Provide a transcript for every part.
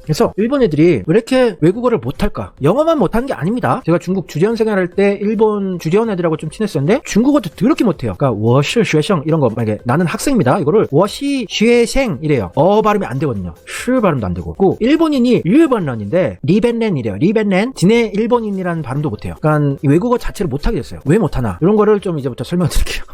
그래서 일본 애들이 왜 이렇게 외국어를 못할까? 영어만 못하는 게 아닙니다. 제가 중국 주재원 생활할 때 일본 주재원 애들하고 좀 친했었는데 중국어도 더럽게 못해요. 그러니까 我是学生 이런 거 만약에 나는 학생입니다. 이거를 我是学生 이래요. 발음이 안 되거든요. 시 발음도 안 되고. 일본인이 일본런인데 리벤렌이래요. 리벤렌. 지네 일본인이라는 발음도 못해요. 그러니까 외국어 자체를 못하게 됐어요. 왜 못하나? 이런 거를 좀 이제부터 설명드릴게요.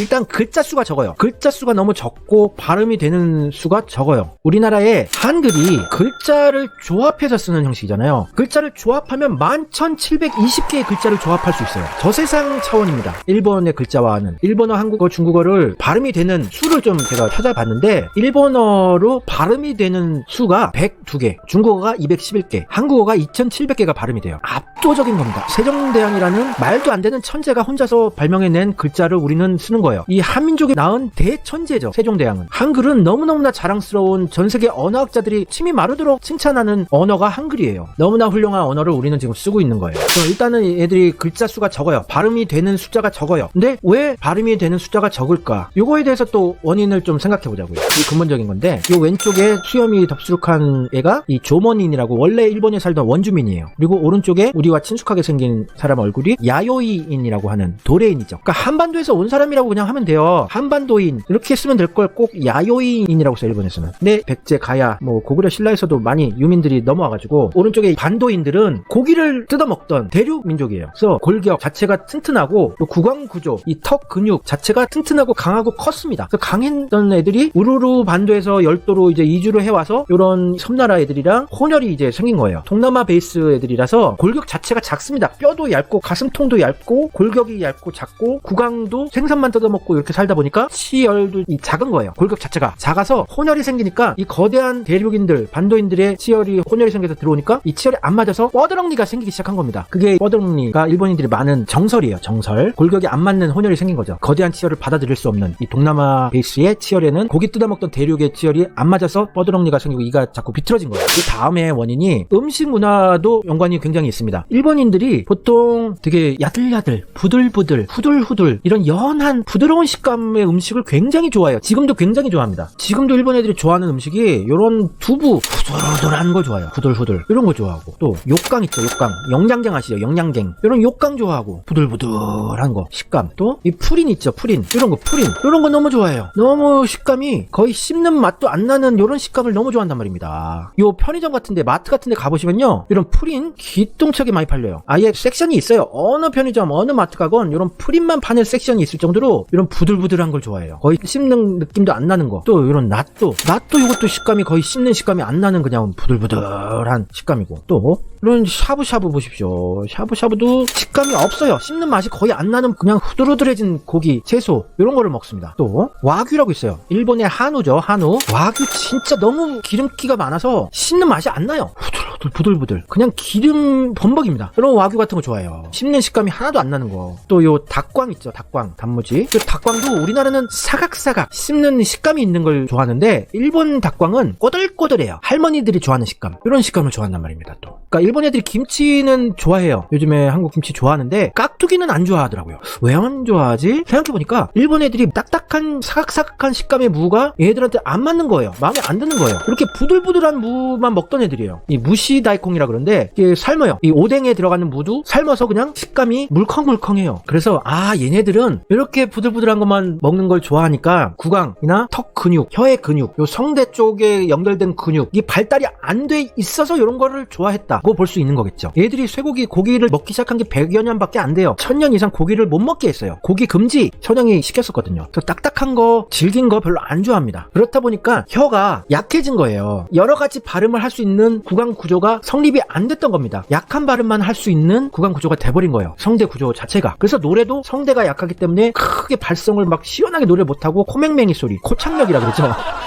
일단 글자 수가 적어요. 글자 수가 너무 적고 발음이 되는 수가 적어요. 우리나라의 한글이 글자를 조합해서 쓰는 형식이잖아요. 글자를 조합하면 11,720개의 글자를 조합할 수 있어요. 저 세상 차원입니다. 일본의 글자와는. 일본어, 한국어, 중국어를 발음이 되는 수를 좀 제가 찾아봤는데 일본어로 발음이 되는 수가 102개, 중국어가 211개, 한국어가 2,700개가 발음이 돼요. 압도적인 겁니다. 세종대왕이라는 말도 안 되는 천재가 혼자서 발명해낸 글자를 우리는 쓰는 거예요. 이 한민족이 낳은 대천재죠. 세종대왕은. 한글은 너무너무나 자랑스러운 전세계 언어학자들이 침이 마르도록 칭찬하는 언어가 한글이에요. 너무나 훌륭한 언어를 우리는 지금 쓰고 있는 거예요. 일단은 애들이 글자 수가 적어요. 발음이 되는 숫자가 적어요. 근데 왜 발음이 되는 숫자가 적을까? 요거에 대해서 또 원인을 좀 생각해 보자고요. 이 근본적인 건데 요 왼쪽에 수염이 덥수룩한 애가 이 조머닌이라고 원래 일본에 살던 원주민이에요. 그리고 오른쪽에 우리와 친숙하게 생긴 사람 얼굴이 야요이인이라고 하는 도레인이죠. 그러니까 한반도에서 온 사람이라고 그냥 하면 돼요. 한반도인 이렇게 쓰면 될 걸 꼭 야요이인이라고 써 일본에서는. 근데 백제, 가야, 뭐 고구려 신라에서도 많이 유민들이 넘어와가지고 오른쪽에 반도인들은 고기를 뜯어먹던 대륙 민족이에요. 그래서 골격 자체가 튼튼하고 또 구강 구조, 이 턱 근육 자체가 튼튼하고 강하고 컸습니다. 그래서 강했던 애들이 우루루 반도에서 열도로 이제 이주를 해와서 이런 섬나라 애들이랑 혼혈이 이제 생긴 거예요. 동남아 베이스 애들이라서 골격 자체가 작습니다. 뼈도 얇고 가슴통도 얇고 골격이 얇고 작고 구강도 생선만 뜯어먹고 이렇게 살다 보니까 치열도 작은 거예요. 골격 자체가 작아서 혼혈이 생기니까 이 거대한 대륙인들, 반도인들의 치열이 혼혈이 생겨서 들어오니까 이 치열이 안 맞아서 뻐드렁니가 생기기 시작한 겁니다. 그게 뻐드렁니가 일본인들이 많은 정설이에요. 정설. 골격이 안 맞는 혼혈이 생긴 거죠. 거대한 치열을 받아들일 수 없는 이 동남아 베이스의 치열에는 고기 뜯어먹던 대륙의 치열이 안 맞아서 뻐드렁니가 생기고 이가 자꾸 비틀어진 거예요. 이 다음에 원인이 음식 문화도 연관이 굉장히 있습니다. 일본인들이 보통 되게 야들야들, 부들부들, 후들후들 이런 연한 부드러운 식감의 음식을 굉장히 좋아해요. 지금도 굉장히 좋아합니다. 지금도 일본 애들이 좋아하는 음식이 이런 두부 후들후들한 거 좋아해요. 후들후들 이런 거 좋아하고 또 욕강 있죠. 욕강. 영양갱 아시죠? 영양갱 이런 욕강 좋아하고 부들부들한 거 식감. 또 이 프린 있죠. 프린 이런 거 프린 이런 거 너무 좋아해요. 너무 식감이 거의 씹는 맛도 안 나는 이런 식감을 너무 좋아한단 말입니다. 요 편의점 같은데 마트 같은데 가보시면요 이런 프린 기똥차게 많이 팔려요. 아예 섹션이 있어요. 어느 편의점 어느 마트 가건 이런 프린만 파는 섹션이 있을 정도로 이런 부들부들한 걸 좋아해요. 거의 씹는 느낌도 안 나는 거. 또 이런 낫또 이것도 식감이 거의 씹는 식감이 안 나는 그냥 부들부들한 식감이고 또 이런 샤브샤브 보십시오. 샤브샤브도 식감이 없어요. 씹는 맛이 거의 안 나는 그냥 후들후들해진 고기, 채소 이런 거를 먹습니다. 또 와규라고 있어요. 일본의 한우죠. 한우. 와규 진짜 너무 기름기가 많아서 씹는 맛이 안 나요. 후들후들 부들부들 그냥 기름 범벅입니다. 이런 와규 같은 거 좋아해요. 씹는 식감이 하나도 안 나는 거. 또 요 닭광 있죠. 닭광 단무지. 그 닭광도 우리나라는 사각사각 씹는 식감이 있는 걸 좋아하는데 일본 닭광은 꼬들꼬들해요. 할머니들이 좋아하는 식감. 이런 식감을 좋아한단 말입니다. 또 그러니까 일본 애들이 김치는 좋아해요. 요즘에 한국 김치 좋아하는데 깍두기는 안 좋아하더라고요. 왜 안 좋아하지? 생각해보니까 일본 애들이 딱딱한 사각사각한 식감의 무가 얘들한테 안 맞는 거예요. 마음에 안 드는 거예요. 이렇게 부들부들한 무만 먹던 애들이에요. 이 무시 다이콩이라 그러는데 이게 삶아요. 이 오뎅에 들어가는 무도 삶아서 그냥 식감이 물컹물컹해요. 그래서 얘네들은 이렇게 부들부들한 것만 먹는 걸 좋아하니까 구강이나 턱 근육, 혀의 근육, 요 성대 쪽에 연결된 근육 이 발달이 안 돼 있어서 이런 거를 좋아했다고 볼 수 있는 거겠죠. 얘들이 고기를 먹기 시작한 게 100여 년밖에 안 돼요. 1000년 이상 고기를 못 먹게 했어요. 고기 금지 천황이 시켰었거든요. 또 딱딱한 거, 질긴 거 별로 안 좋아합니다. 그렇다 보니까 혀가 약해진 거예요. 여러 가지 발음을 할 수 있는 구강 구조가 성립이 안 됐던 겁니다. 약한 발음만 할 수 있는 구강 구조가 돼버린 거예요. 성대 구조 자체가. 그래서 노래도 성대가 약하기 때문에 크게 발성을 막 시원하게 노래 못하고 코맹맹이 소리, 코창력이라 그러죠.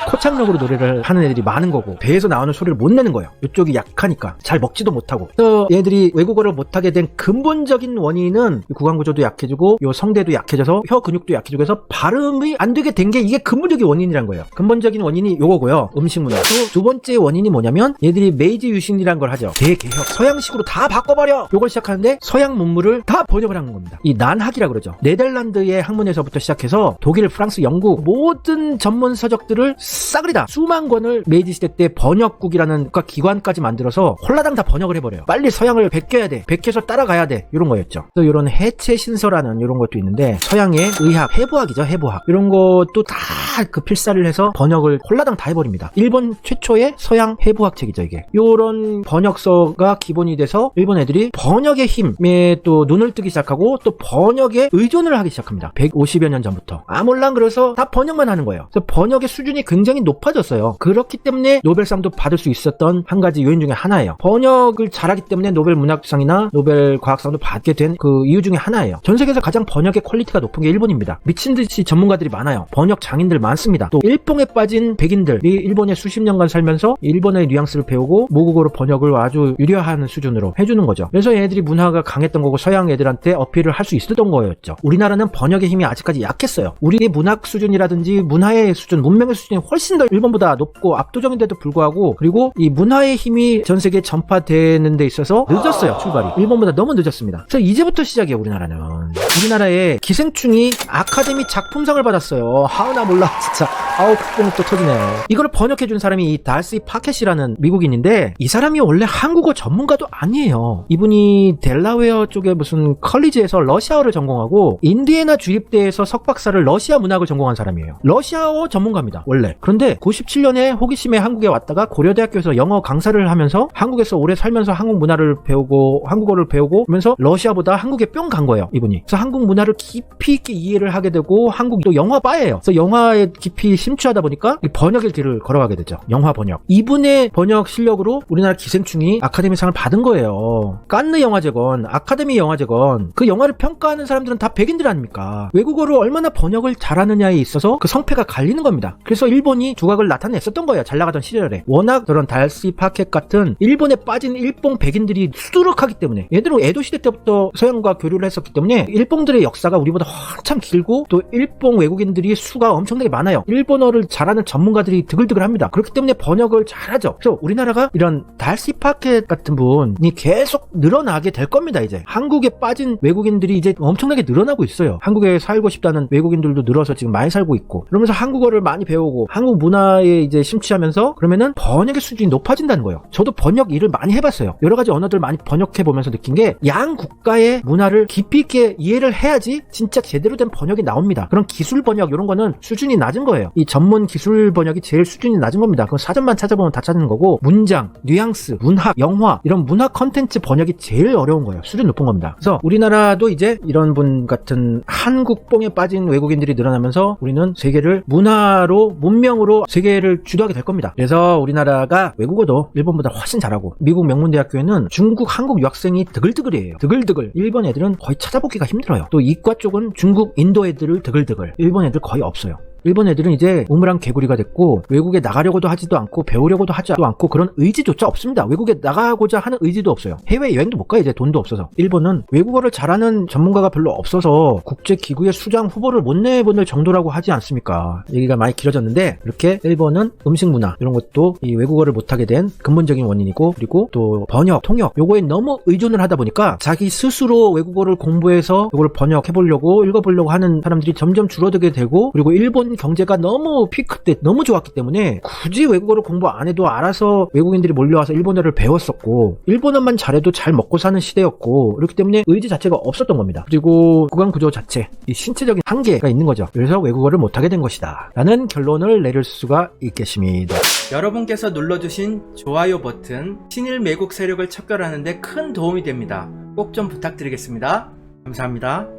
코창력으로 노래를 하는 애들이 많은 거고 배에서 나오는 소리를 못 내는 거예요. 이쪽이 약하니까 잘 먹지도 못하고. 그래서 얘들이 외국어를 못하게 된 근본적인 원인은 구강 구조도 약해지고 요 성대도 약해져서 혀 근육도 약해지고 해서 발음이 안 되게 된 게 이게 근본적인 원인이란 거예요. 근본적인 원인이 요거고요. 음식 문화. 또 두 번째 원인이 뭐냐면 얘들이 메이지 유신 대개혁이란 걸 하죠. 대개혁. 서양식으로 다 바꿔버려! 요걸 시작하는데 서양 문물을 다 번역을 한 겁니다. 이 난학이라 그러죠. 네덜란드의 학문에서부터 시작해서 독일, 프랑스, 영국 모든 전문 서적들을 싸그리 다 수만 권을 메이지 시대 때 번역국이라는 국가기관까지 만들어서 홀라당 다 번역을 해버려요. 빨리 서양을 베껴야 돼. 베껴서 따라가야 돼. 이런 거였죠. 또 이런 해체신서라는 이런 것도 있는데 서양의 의학, 해부학이죠. 해부학. 이런 것도 다 그 필사를 해서 번역을 홀라당 다 해버립니다. 일본 최초의 서양 해부학 책이죠, 이게. 요런 번역서가 기본이 돼서 일본 애들이 번역의 힘에 또 눈을 뜨기 시작하고 또 번역에 의존을 하기 시작합니다. 150여 년 전부터. 아몰랑 그래서 다 번역만 하는 거예요. 그래서 번역의 수준이 굉장히 높아졌어요. 그렇기 때문에 노벨상도 받을 수 있었던 한 가지 요인 중에 하나예요. 번역을 잘하기 때문에 노벨 문학상이나 노벨 과학상도 받게 된 그 이유 중에 하나예요. 전 세계에서 가장 번역의 퀄리티가 높은 게 일본입니다. 미친듯이 전문가들이 많아요. 번역 장인들 많습니다. 또 일봉에 빠진 백인들이 일본에 수십 년간 살면서 일본의 뉘앙스를 배우고 모국어로 번역을 아주 유려한 수준으로 해주는 거죠. 그래서 얘들이 문화가 강했던 거고 서양 애들한테 어필을 할 수 있었던 거였죠. 우리나라는 번역의 힘이 아직까지 약했어요. 우리의 문학 수준이라든지 문화의 수준, 문명의 수준이 훨씬 더 일본보다 높고 압도적인데도 불구하고 그리고 이 문화의 힘이 전 세계에 전파되는 데 있어서 늦었어요. 출발이. 일본보다 너무 늦었습니다. 그래서 이제부터 시작이에요. 우리나라에 기생충이 아카데미 작품상을 받았어요. 하우나 몰라 진짜. 아우 콧구멍 또 터지네요. 이거를 번역해준 사람이 이 달시 파켓이라는 미국인인데 이 사람이 원래 한국어 전문가도 아니에요. 이분이 델라웨어 쪽에 무슨 컬리지에서 러시아어를 전공하고 인디애나 주립대에서 석박사를 러시아 문학을 전공한 사람이에요. 러시아어 전문가입니다. 원래. 그런데 97년에 호기심에 한국에 왔다가 고려대학교에서 영어 강사를 하면서 한국에서 오래 살면서 한국 문화를 배우고 한국어를 배우고 그러면서 러시아보다 한국에 뿅 간 거예요. 이분이. 그래서 한국 문화를 깊이 있게 이해를 하게 되고 한국 또 영화바예요. 그래서 영화에 깊이 심취하다 보니까 번역의 길을 걸어가게 되죠. 영화 번역. 이분의 번역 실력으로 우리나라 기생충이 아카데미상을 받은 거예요. 칸느 영화제건 아카데미 영화제건 그 영화를 평가하는 사람들은 다 백인들 아닙니까? 외국어로 얼마나 번역을 잘하느냐에 있어서 그 성패가 갈리는 겁니다. 그래서 일본이 두각을 나타냈었던 거예요. 잘 나가던 시절에. 워낙 그런 달시 파켓 같은 일본에 빠진 일본 백인들이 수두룩하기 때문에 얘들은 에도 시대 때부터 서양과 교류를 했었기 때문에 일본들의 역사가 우리보다 한참 길고 또 일본 외국인들이 수가 엄청나게 많아요. 일본어를 잘하는 전문가들이 드글드글합니다. 그렇기 때문에 번역을 잘하죠. 그래서 우리나라가 이런 달시 파켓 같은 분이 계속 늘어나게 될 겁니다. 이제 한국에 빠진 외국인들이 이제 엄청나게 늘어나고 있어요. 한국에 살고 싶다는 외국인들도 늘어서 지금 많이 살고 있고 그러면서 한국어를 많이 배우고 한국 문화에 이제 심취하면서 그러면은 번역의 수준이 높아진다는 거예요. 저도 번역 일을 많이 해봤어요. 여러 가지 언어들 많이 번역해 보면서 느낀 게 양 국가의 문화를 깊이 있게 이해를 해야지 진짜 제대로 된 번역이 나옵니다. 그런 기술 번역 이런 거는 수준이 낮은 거예요. 이 전문 기술 번역이 제일 수준이 낮은 겁니다. 그건 사전만 찾아보면 다 찾는 거고 문장, 뉘앙스, 문학, 영화 이런 문화 컨텐츠 번역이 제일 어려운 거예요. 수준 높은 겁니다. 그래서 우리나라도 이제 이런 분 같은 한국뽕에 빠진 외국인들이 늘어나면서 우리는 세계를 문화로 문명으로 세계를 주도하게 될 겁니다. 그래서 우리나라가 외국어도 일본보다 훨씬 잘하고 미국 명문대학교에는 중국, 한국 유학생이 드글드글이에요. 드글드글. 일본 애들은 거의 찾아보기가 힘들어요. 또 이과 쪽은 중국, 인도 애들을 드글드글. 일본 애들 거의 없어요. 일본 애들은 이제 우물안 개구리가 됐고 외국에 나가려고도 하지도 않고 배우려고도 하지도 않고 그런 의지조차 없습니다. 외국에 나가고자 하는 의지도 없어요. 해외여행도 못 가 이제 돈도 없어서. 일본은 외국어를 잘하는 전문가가 별로 없어서 국제기구의 수장 후보를 못 내보낼 정도라고 하지 않습니까? 얘기가 많이 길어졌는데 이렇게 일본은 음식 문화 이런 것도 이 외국어를 못하게 된 근본적인 원인이고 그리고 또 번역, 통역 요거에 너무 의존을 하다 보니까 자기 스스로 외국어를 공부해서 이걸 번역해보려고 읽어보려고 하는 사람들이 점점 줄어들게 되고 그리고 일본 경제가 너무 피크 때 너무 좋았기 때문에 굳이 외국어를 공부 안 해도 알아서 외국인들이 몰려와서 일본어를 배웠었고 일본어만 잘해도 잘 먹고 사는 시대였고 그렇기 때문에 의지 자체가 없었던 겁니다. 그리고 구강 구조 자체 이 신체적인 한계가 있는 거죠. 그래서 외국어를 못하게 된 것이다 라는 결론을 내릴 수가 있겠습니다. 여러분께서 눌러주신 좋아요 버튼 친일 매국 세력을 척결하는 데 큰 도움이 됩니다. 꼭 좀 부탁드리겠습니다. 감사합니다.